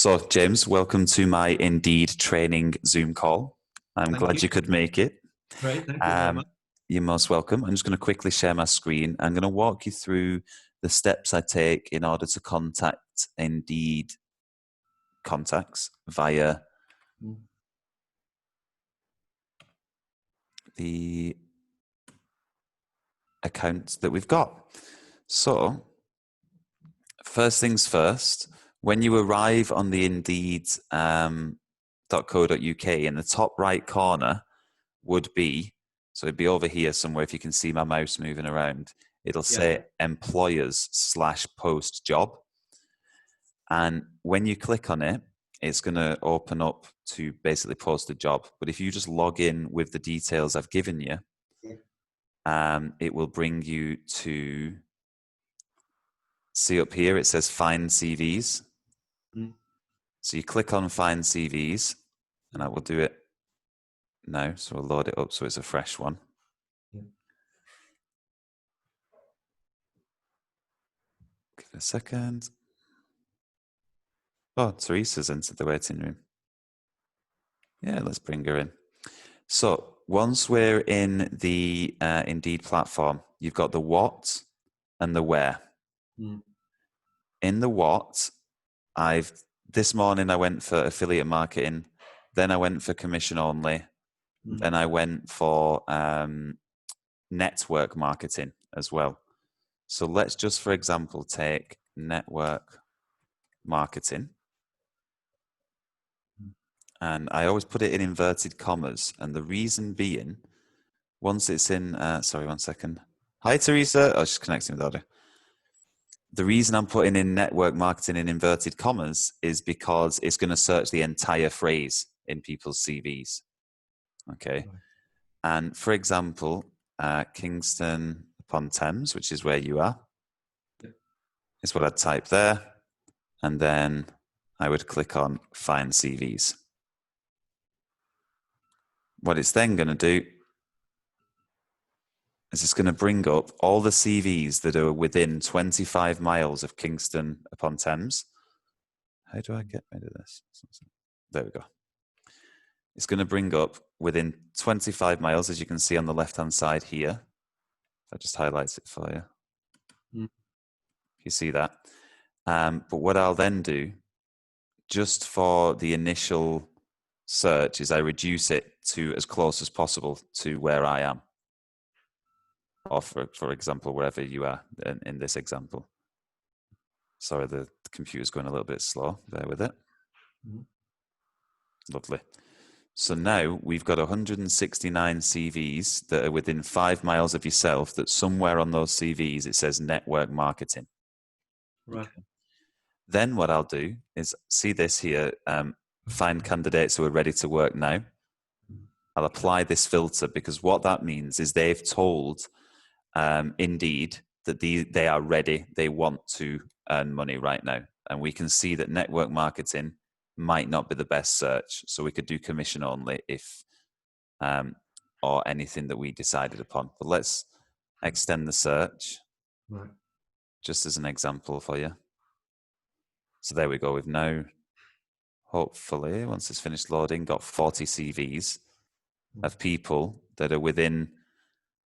So, James, welcome to my Indeed training Zoom call. I'm glad you could make it. Great, thank you very much. You're most welcome. I'm just going to quickly share my screen. I'm going to walk you through the steps I take in order to contact Indeed contacts via the account that we've got. So, first things first, when you arrive on the Indeed.co.uk, in the top right corner would be, so it'd be over here somewhere if you can see my mouse moving around, it'll say employers/post job. And when you click on it, it's going to open up to basically post a job. But if you just log in with the details I've given you, it will bring you to, see up here, it says find CVs. So you click on find CVs, and I will do it now. So we'll load it up so it's a fresh one. Give it a second. Oh, Teresa's entered the waiting room. Yeah, let's bring her in. So once we're in the Indeed platform, you've got the what and the where. In the what, this morning I went for affiliate marketing, then I went for commission only, then I went for network marketing as well. So let's just, for example, take network marketing. And I always put it in inverted commas. And the reason being, once it's in, sorry, one second. Hi, Teresa. I was just connecting with Oda. The reason I'm putting in network marketing in inverted commas is because it's going to search the entire phrase in people's CVs. Okay. And for example, Kingston upon Thames, which is where you are, is what I'd type there. And then I would click on find CVs. What it's then going to do is it's going to bring up all the CVs that are within 25 miles of Kingston upon Thames. How do I get rid of this? There we go. It's going to bring up within 25 miles, as you can see on the left-hand side here. That just highlights it for you. You see that? But what I'll then do, just for the initial search, is I reduce it to as close as possible to where I am. Or for example, wherever you are in this example. Sorry, the computer's going a little bit slow. Bear with it. Lovely. So now we've got 169 CVs that are within 5 miles of yourself, that somewhere on those CVs it says network marketing. Right. Then what I'll do is, see this here, find candidates who are ready to work now. I'll apply this filter, because what that means is they've told Indeed that they are ready, they want to earn money right now. And we can see that network marketing might not be the best search. So we could do commission only if, or anything that we decided upon. But let's extend the search, just as an example for you. So there we go. We've now, hopefully, once it's finished loading, got 40 CVs of people that are within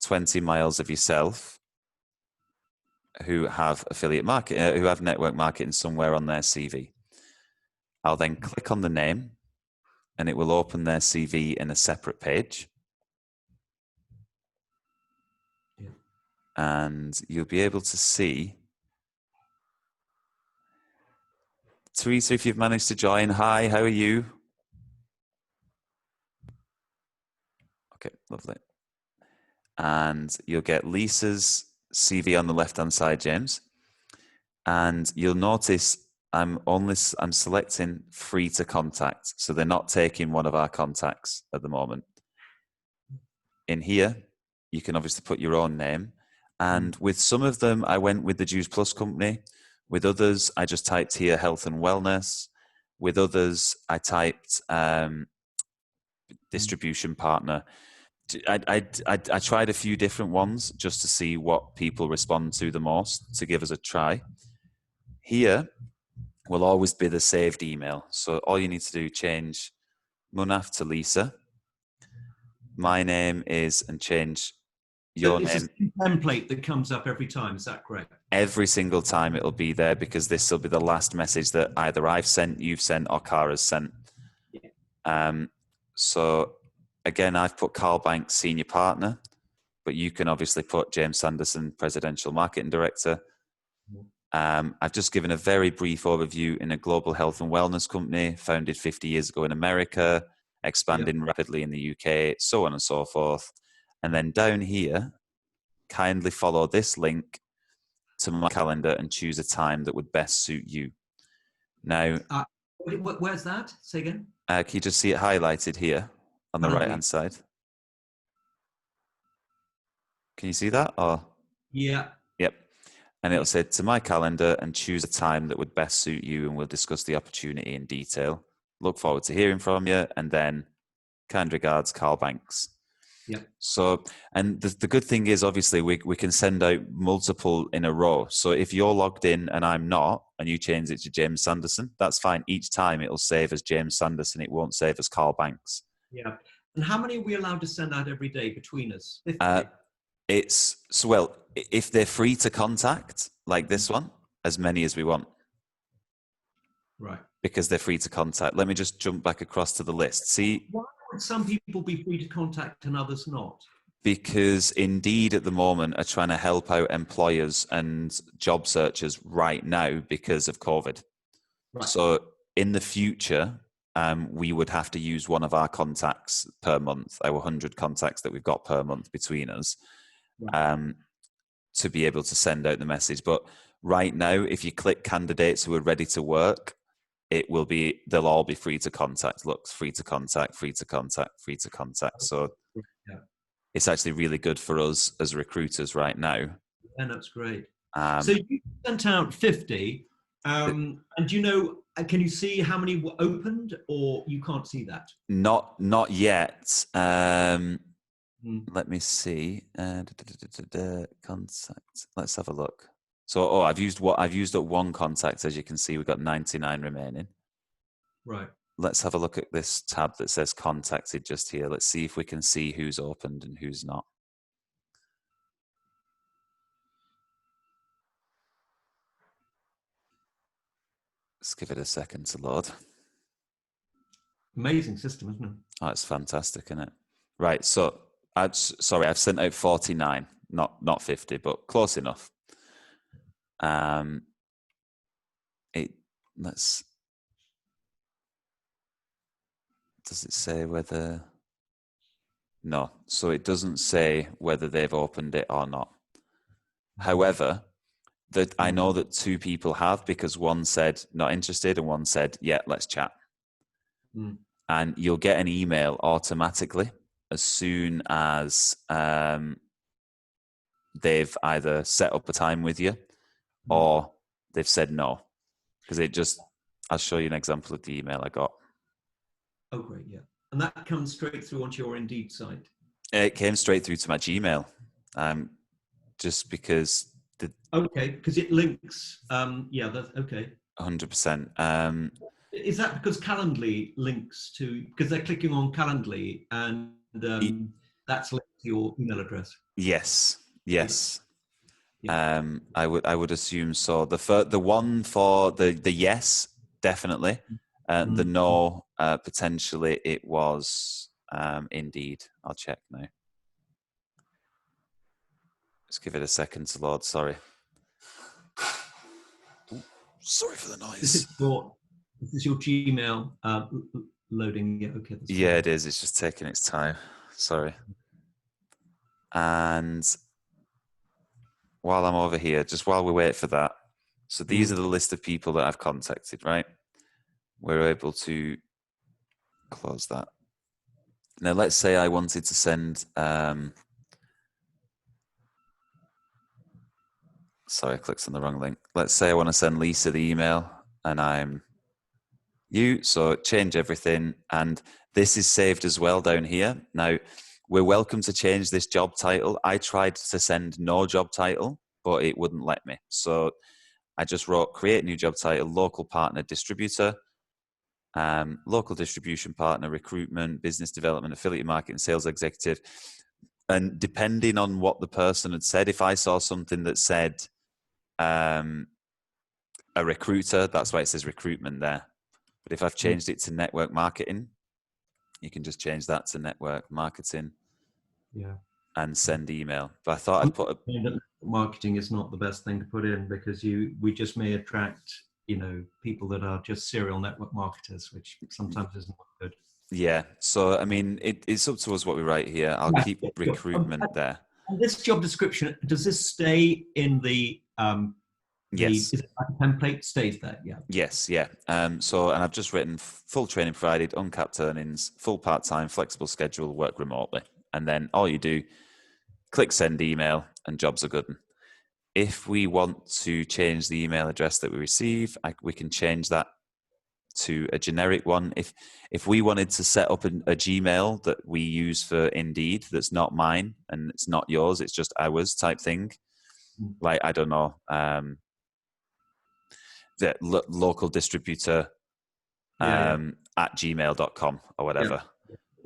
20 miles of yourself who have affiliate marketing, who have network marketing somewhere on their CV. I'll then click on the name and it will open their CV in a separate page. And you'll be able to see. Teresa, if you've managed to join, hi, how are you? Okay, lovely. And you'll get Lisa's CV on the left-hand side, James. And you'll notice I'm selecting free to contact. So they're not taking one of our contacts at the moment. In here, you can obviously put your own name. And with some of them, I went with the Juice Plus company. With others, I just typed here health and wellness. With others, I typed distribution partner. I tried a few different ones just to see what people respond to the most, to give us a try. Here, will always be the saved email. So all you need to do, change Munaf to Lisa. My name is, and change your It's name. a template that comes up every time. Is that correct? Every single time it'll be there, because this will be the last message that either I've sent, you've sent, or Cara's sent. Yeah. So again, I've put Carl Banks, Senior Partner, but you can obviously put James Sanderson, Presidential Marketing Director. I've just given a very brief overview in a global health and wellness company founded 50 years ago in America, expanding rapidly in the UK, so on and so forth. And then down here, kindly follow this link to my calendar and choose a time that would best suit you. Now, where's that? Say again. can you just see it highlighted here on the right-hand side? Can you see that? Or yeah. Yep. And it'll say to my calendar and choose a time that would best suit you, and we'll discuss the opportunity in detail. Look forward to hearing from you. And then, kind regards, Carl Banks. Yeah. So, and the good thing is, obviously, we can send out multiple in a row. So if you're logged in and I'm not, and you change it to James Sanderson, that's fine. Each time it'll save as James Sanderson. It won't save as Carl Banks. Yeah. And how many are we allowed to send out every day between us? It's so, well, if they're free to contact, like this one, as many as we want. Right. Because they're free to contact. Let me just jump back across to the list. See, why would some people be free to contact and others not? Because Indeed at the moment are trying to help out employers and job searchers right now because of COVID. Right. So in the future, we would have to use one of our contacts per month, our 100 contacts that we've got per month between us, to be able to send out the message. But right now, if you click candidates who are ready to work, they'll all be free to contact. Look, free to contact, free to contact, free to contact. So it's actually really good for us as recruiters right now. And that's great. So you sent out 50, and can you see how many were opened, or you can't see that? Not yet. Let me see. Contact. Let's have a look. So, I've used up one contact. As you can see, we've got 99 remaining. Right. Let's have a look at this tab that says contacted just here. Let's see if we can see who's opened and who's not. Let's give it a second to load. Amazing system, isn't it? Oh, it's fantastic, isn't it? Right. So, I've sent out 49, not 50, but close enough. Does it say whether? No. So it doesn't say whether they've opened it or not. However, I know that 2 people have, because one said not interested and one said, yeah, let's chat. And you'll get an email automatically as soon as they've either set up a time with you or they've said no. Because I'll show you an example of the email I got. Oh, great, yeah. And that comes straight through onto your Indeed site? It came straight through to my Gmail, just because... Okay, because it links. Yeah, that's okay. 100%. Is that because Calendly links to... Because they're clicking on Calendly and that's linked to your email address? Yes. Yeah. I would assume so. The one for the yes, definitely. The no, potentially it was Indeed. I'll check now. Let's give it a second to load. Sorry. Ooh, sorry for the noise. This is your Gmail loading. Yeah, okay. Yeah, it is. It's just taking its time. Sorry. And while I'm over here, just while we wait for that, so these are the list of people that I've contacted, right? We're able to close that. Now, let's say I wanted to send... sorry, I clicked on the wrong link. Let's say I want to send Lisa the email and I'm you, so change everything. And this is saved as well down here. Now, we're welcome to change this job title. I tried to send no job title, but it wouldn't let me. So I just wrote create new job title, local partner distributor, local distribution partner, recruitment, business development, affiliate marketing, sales executive. And depending on what the person had said, if I saw something that said a recruiter, that's why it says recruitment there. But if I've changed it to network marketing, you can just change that to network marketing. Yeah. And send email. But I thought I'd put marketing is not the best thing to put in, because we just may attract, people that are just serial network marketers, which sometimes isn't good. Yeah. So I mean, it's up to us what we write here. I'll keep recruitment there. And this job description, does this stay in the yes. Is it like a template stays there? Yeah. Yes. Yeah. So, and I've just written full training provided, uncapped earnings, full part-time, flexible schedule, work remotely. And then all you do, click send email, and jobs are good. If we want to change the email address that we receive, we can change that to a generic one. If we wanted to set up a Gmail that we use for Indeed, that's not mine and it's not yours, it's just ours type thing. Like, I don't know, the local distributor at gmail.com or whatever.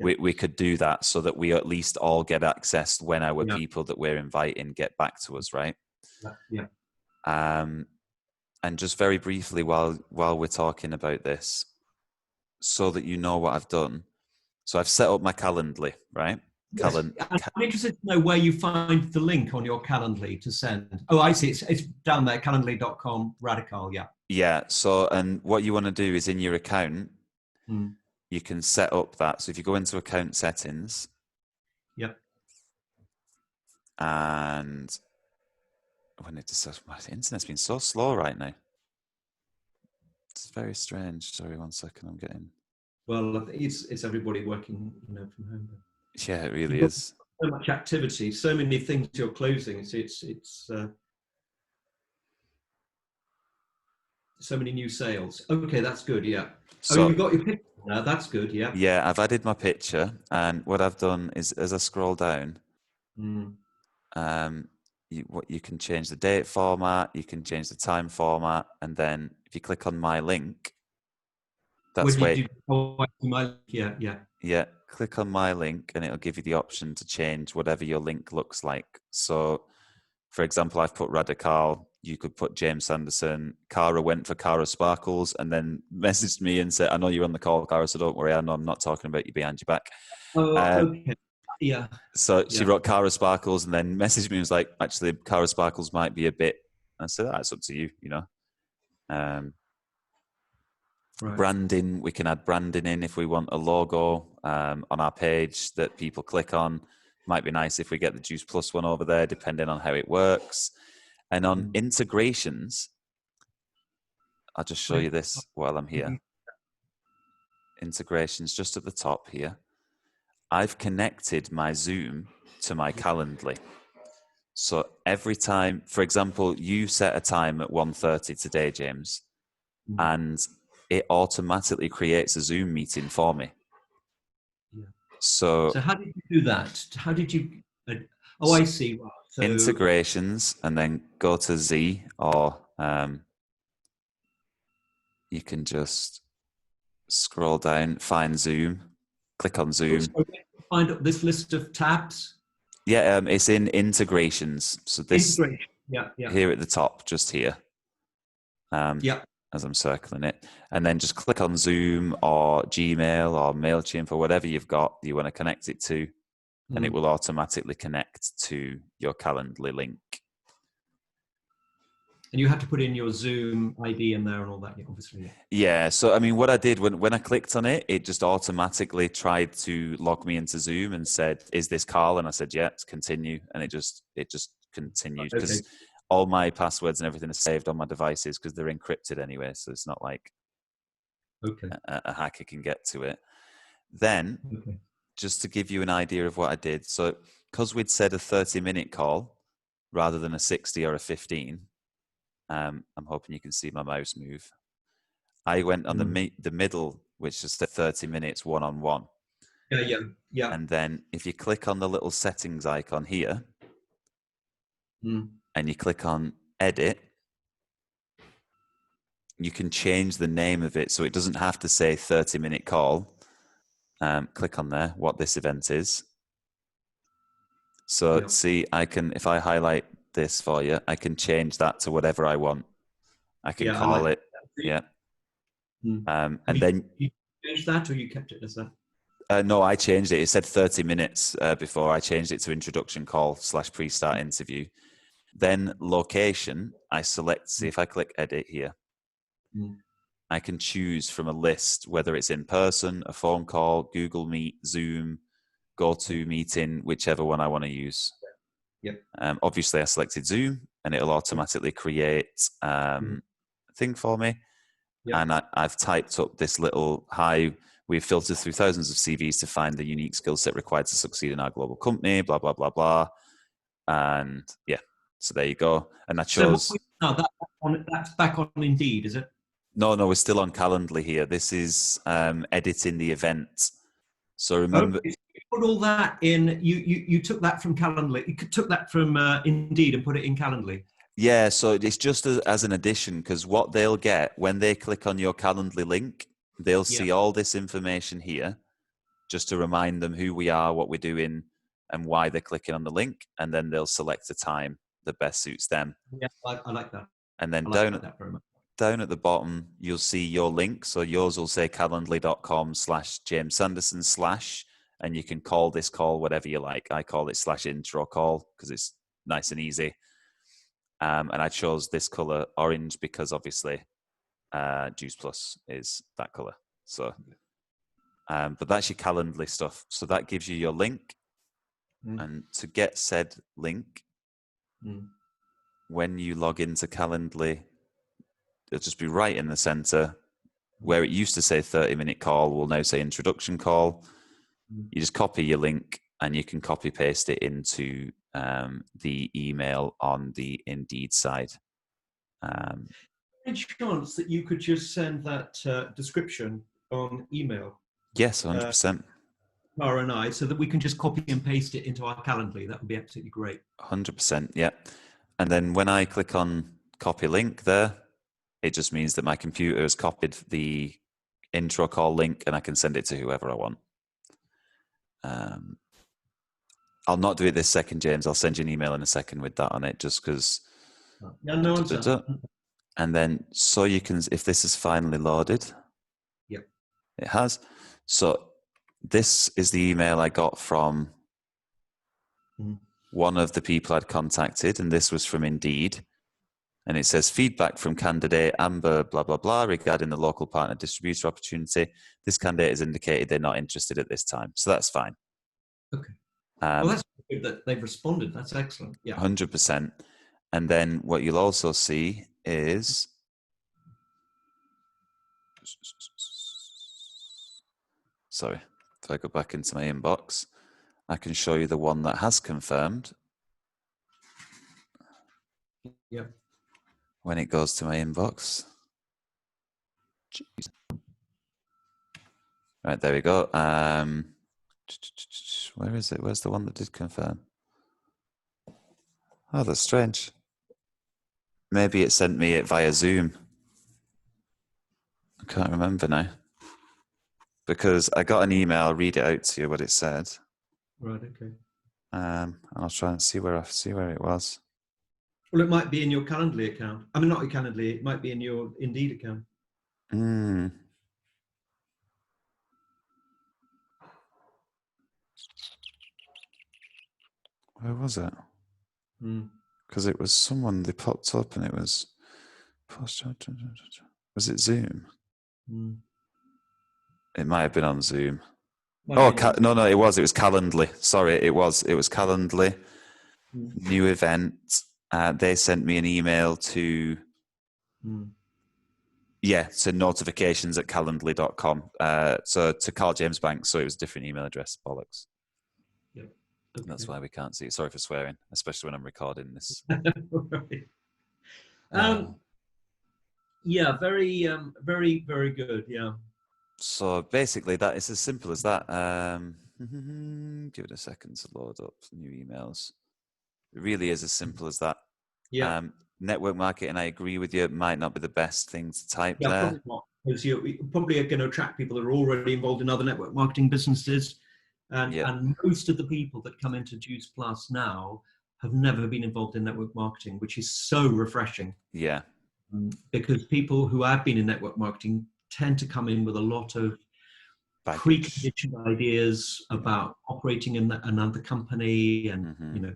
Yeah. We could do that so that we at least all get access when our people that we're inviting get back to us, right? Yeah. And just very briefly, while we're talking about this, so that you know what I've done. So I've set up my Calendly, right? Yes. I'm interested to know where you find the link on your Calendly to send. Oh, I see. It's down there, calendly.com, Radical, yeah. Yeah. So, and what you want to do is in your account, you can set up that. So if you go into account settings. Yep. And when it just, my internet's been so slow right now. It's very strange. Sorry, 1 second. I'm getting. Well, it's everybody working, from home. Yeah, it really is. So much activity, so many things you're closing. It's so many new sales. Okay, that's good. Yeah. So you've got your picture now. That's good. Yeah. Yeah, I've added my picture, and what I've done is, as I scroll down, you can change the date format, you can change the time format, and then if you click on my link, that's where. Yeah, click on my link, and it'll give you the option to change whatever your link looks like. So, for example, I've put Radical. You could put James Sanderson. Cara went for Cara Sparkles and then messaged me and said, I know you're on the call, Cara, so don't worry. I know I'm not talking about you behind your back. Oh, okay. Yeah. So she wrote Cara Sparkles and then messaged me and was like, actually, Cara Sparkles might be a bit. I said, that's up to you, Right. Branding, we can add branding in if we want a logo on our page that people click on. Might be nice if we get the Juice Plus one over there, depending on how it works. And on integrations, I'll just show you this while I'm here. Integrations, just at the top here. I've connected my Zoom to my Calendly. So every time, for example, you set a time at 1:30 today, James, and it automatically creates a Zoom meeting for me. Yeah. So how did you do that? How did you? I see. So, integrations, and then go to Z, or you can just scroll down, find Zoom, click on Zoom. So find this list of tabs. Yeah, it's in integrations. So this yeah. Here at the top, just here. As I'm circling it, and then just click on Zoom or Gmail or MailChimp or whatever you've got that you want to connect it to, and it will automatically connect to your Calendly link. And you have to put in your Zoom ID in there and all that, obviously. Yeah. So, I mean, what I did when I clicked on it, it just automatically tried to log me into Zoom and said, "Is this Carl?" And I said, "Yeah, continue." And it just continued because all my passwords and everything are saved on my devices because they're encrypted anyway. So it's not like a hacker can get to it. Then, just to give you an idea of what I did. So, because we'd said a 30-minute call rather than a 60 or a 15. I'm hoping you can see my mouse move. I went on the middle, which is the 30 minutes one-on-one. Yeah. And then if you click on the little settings icon here, and you click on edit, you can change the name of it so it doesn't have to say 30-minute call. Click on there, what this event is. So see, I can, if I highlight this for you, I can change that to whatever I want. I can call it, yeah. And then you changed that, or you kept it as that? No, I changed it. It said 30 minutes before. I changed it to introduction call / pre-start interview. Then location, I select, see if I click edit here, I can choose from a list, whether it's in person, a phone call, Google Meet, Zoom, GoToMeeting, whichever one I want to use. Yep. Obviously, I selected Zoom, and it'll automatically create a thing for me. Yep. And I've typed up this little, hi, we've filtered through thousands of CVs to find the unique skill set required to succeed in our global company, blah, blah, blah, blah. And yeah, so there you go. And I chose... So that's back on Indeed, is it? No, we're still on Calendly here. This is editing the event. So remember... Okay, so you put all that in, you took that from Calendly. You took that from Indeed and put it in Calendly. Yeah, so it's just as an addition, because what they'll get when they click on your Calendly link, they'll see all this information here, just to remind them who we are, what we're doing, and why they're clicking on the link, and then they'll select a time that best suits them. Yeah, I like that. And then down at the bottom, you'll see your link. So yours will say calendly.com/James Sanderson/ and you can call this call whatever you like. I call it /intro call because it's nice and easy. And I chose this color orange because obviously Juice Plus is that color. So, but that's your Calendly stuff. So that gives you your link. And to get said link, when you log into Calendly, it'll just be right in the center. Where it used to say 30-minute call will now say introduction call. You just copy your link and you can copy paste it into the email on the Indeed side. Any chance that you could just send that description on email? Yes, 100%. Clara and I, so that we can just copy and paste it into our Calendly. That would be absolutely great. 100%, yeah. And then when I click on copy link there, it just means that my computer has copied the intro call link and I can send it to whoever I want. I'll not do it this second, James. I'll send you an email in a second with that on it, just because. Yeah, no. And then, so you can, if this is finally loaded. Yep. It has. So this is the email I got from one of the people I'd contacted, and this was from Indeed. And it says feedback from candidate Amber, blah, blah, blah, regarding the local partner distributor opportunity. This candidate has indicated they're not interested at this time. So that's fine. Okay. Well, that's good that they've responded. That's excellent. Yeah. 100%. And then what you'll also see is, sorry, if I go back into my inbox, I can show you the one that has confirmed. Yeah. When it goes to my inbox. Jeez. Right, there we go. Where is it? Where's the one that did confirm? Oh, that's strange. Maybe it sent me it via Zoom. I can't remember now. Because I got an email, I'll read it out to you what it said. Right, okay. I'll try and see where it was. Well, it might be in your Calendly account. I mean, not your Calendly, it might be in your Indeed account. Where was it? Because it was someone, they popped up and it was, was it Zoom? It might have been on Zoom. No, it was Calendly. Sorry, it was Calendly. New event. They sent me an email to, to notifications@calendly.com. So to Carl James Banks, so it was a different email address, bollocks. Yep. Okay. That's why we can't see it. Sorry for swearing, especially when I'm recording this. Right. Yeah, very, very good. Yeah. So basically, that is as simple as that. Give it a second to load up new emails. It really is as simple as that. Yeah. network marketing, I agree with you, it might not be the best thing to type Yeah, there. probably not. Because you probably are going to attract people that are already involved in other network marketing businesses. And most of the people that come into Juice Plus now have never been involved in network marketing, which is so refreshing. Yeah. Because people who have been in network marketing tend to come in with a lot of preconditioned ideas about operating in another company, and you know,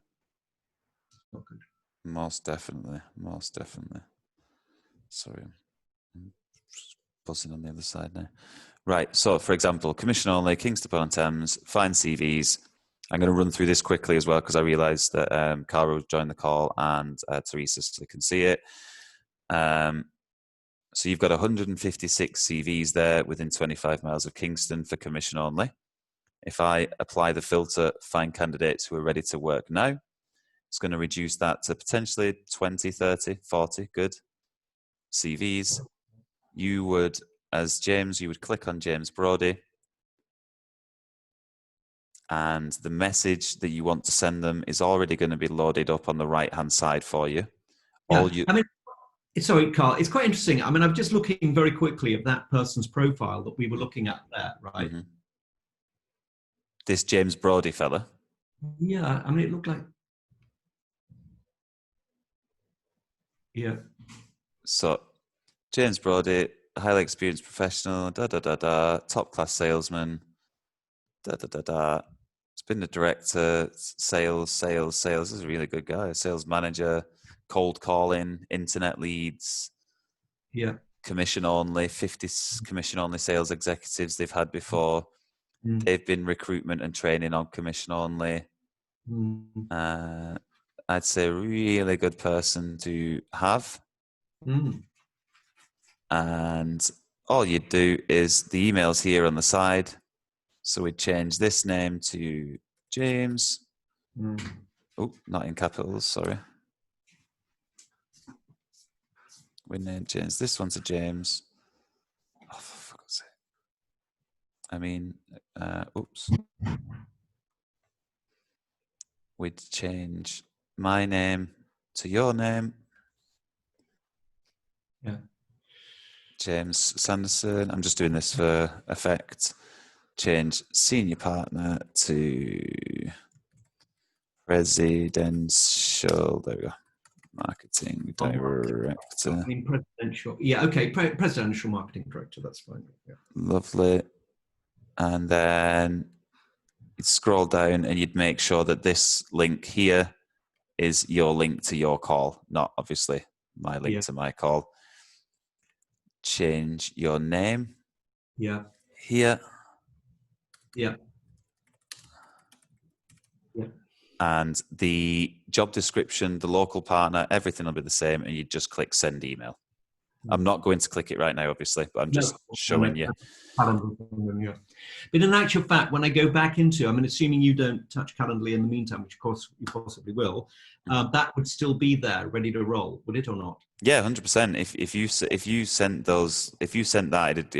not good. Most definitely. Sorry, I'm just buzzing on the other side now. Right, so for example, commission only, Kingston upon Thames, find CVs. I'm going to run through this quickly as well because I realised that Cara joined the call and Teresa, so they can see it. So you've got 156 CVs there within 25 miles of Kingston for commission only. If I apply the filter, find candidates who are ready to work now, it's going to reduce that to potentially 20, 30, 40 good CVs. You would, as James, you would click on James Brody, and the message that you want to send them is already going to be loaded up on the right-hand side for you. Yeah, I mean, sorry, Carl, it's quite interesting. I mean, I'm just looking very quickly at that person's profile that we were looking at there, right? Mm-hmm. This James Brody fella. Yeah, I mean, it looked like... Yeah. So, James Brody, highly experienced professional, top class salesman, He's been the director, sales. This is a really good guy. Sales manager, cold calling, internet leads. Yeah. Commission only, 50 commission only sales executives they've had before. They've been recruitment and training on commission only. I'd say a really good person to have. And all you'd do is the email's here on the side. So we'd change this name to James. Oh, not in capitals, sorry. We name change this one to James. Oh, for God's sake. I mean, oops. We'd change my name to your name. Yeah. James Sanderson. I'm just doing this for effect. Change senior partner to presidential. There we go. Marketing director. I mean, presidential. Yeah, okay. Presidential marketing director. That's fine. Yeah. Lovely. And then you'd scroll down and you'd make sure that this link here is your link to your call, not obviously my link to my call. Change your name. Yeah. Here. Yeah. Yeah. And the job description, the local partner, everything will be the same, and you just click send email. I'm not going to click it right now, obviously, but I'm just showing you. But in actual fact, when I go back into, I mean, assuming you don't touch Calendly in the meantime, which of course you possibly will, that would still be there, ready to roll, would it or not? Yeah, 100%. If you sent those, if you sent that,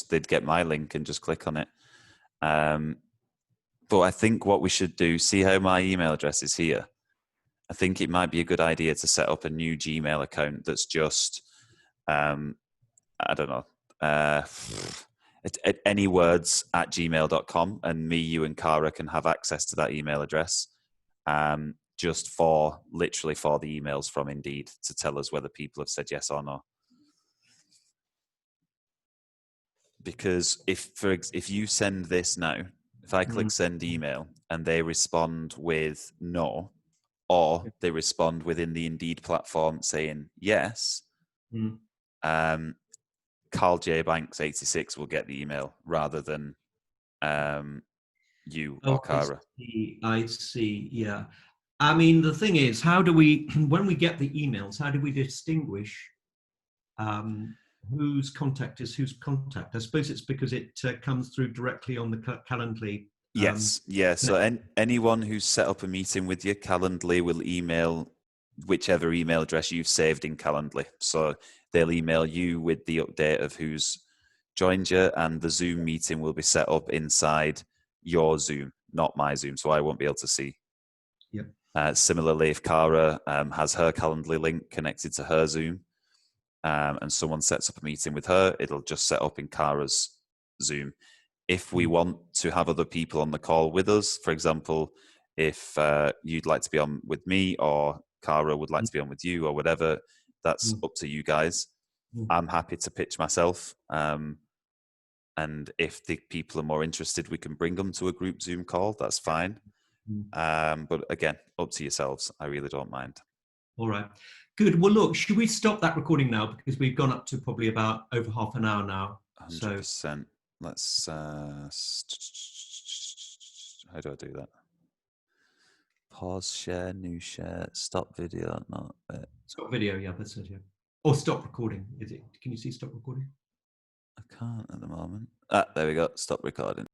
they'd get my link and just click on it. But I think what we should do, see how my email address is here. I think it might be a good idea to set up a new Gmail account that's just, I don't know, anywords@gmail.com, and me, you, and Cara can have access to that email address, just literally for the emails from Indeed to tell us whether people have said yes or no. Because if you send this now, if I click send email and they respond with no, or they respond within the Indeed platform saying yes, Carl J. Banks 86 will get the email rather than you or Cara. I see. Yeah. I mean, the thing is, how do we, when we get the emails, how do we distinguish whose contact is whose contact? I suppose it's because it comes through directly on the Calendly. Yes. Yeah. So anyone who's set up a meeting with you, Calendly will email whichever email address you've saved in Calendly. So they'll email you with the update of who's joined you, and the Zoom meeting will be set up inside your Zoom, not my Zoom. So I won't be able to see. Yep. Similarly, if Cara has her Calendly link connected to her Zoom, and someone sets up a meeting with her, it'll just set up in Cara's Zoom. If we want to have other people on the call with us, for example, if you'd like to be on with me, or Cara would like to be on with you, or whatever, that's up to you guys. I'm happy to pitch myself. And if the people are more interested, we can bring them to a group Zoom call. That's fine. But again, up to yourselves. I really don't mind. All right. Good. Well, look, should we stop that recording now? Because we've gone up to probably about over half an hour now. 100%. So let's, how do I do that? Pause, share, new share, stop video. No, stop video. Yeah, that's it. Yeah. Or stop recording. Is it? Can you see stop recording? I can't at the moment. There we go. Stop recording.